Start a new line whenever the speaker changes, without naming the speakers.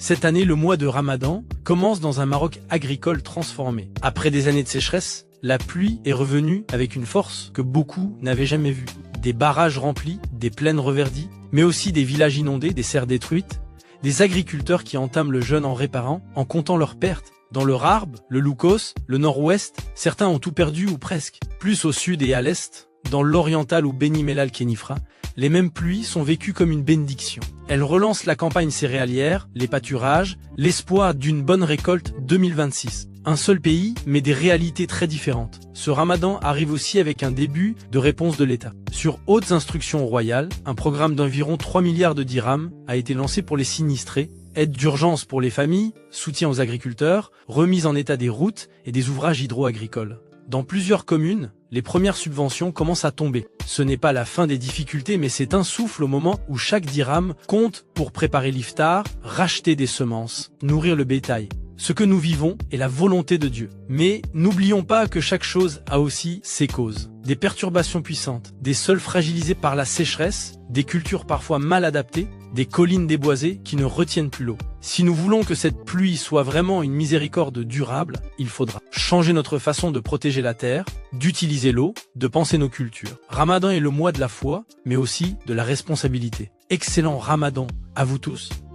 Cette année, le mois de Ramadan commence dans un Maroc agricole transformé. Après des années de sécheresse, la pluie est revenue avec une force que beaucoup n'avaient jamais vue. Des barrages remplis, des plaines reverdies, mais aussi des villages inondés, des serres détruites, des agriculteurs qui entament le jeûne en réparant, en comptant leurs pertes. Dans le Rarb, le Loukos, le Nord-Ouest, certains ont tout perdu ou presque. Plus au sud et à l'est, dans l'Oriental ou Beni Mellal Kenifra, les mêmes pluies sont vécues comme une bénédiction. Elles relancent la campagne céréalière, les pâturages, l'espoir d'une bonne récolte 2026. Un seul pays, mais des réalités très différentes. Ce Ramadan arrive aussi avec un début de réponse de l'État. Sur hautes instructions royales, un programme d'environ 3 milliards de dirhams a été lancé pour les sinistrés, aide d'urgence pour les familles, soutien aux agriculteurs, remise en état des routes et des ouvrages hydro-agricoles. Dans plusieurs communes, les premières subventions commencent à tomber. Ce n'est pas la fin des difficultés, mais c'est un souffle au moment où chaque dirham compte pour préparer l'iftar, racheter des semences, nourrir le bétail. Ce que nous vivons est la volonté de Dieu. Mais n'oublions pas que chaque chose a aussi ses causes. Des perturbations puissantes, des sols fragilisés par la sécheresse, des cultures parfois mal adaptées, des collines déboisées qui ne retiennent plus l'eau. Si nous voulons que cette pluie soit vraiment une miséricorde durable, il faudra changer notre façon de protéger la terre, d'utiliser l'eau, de penser nos cultures. Ramadan est le mois de la foi, mais aussi de la responsabilité. Excellent Ramadan à vous tous.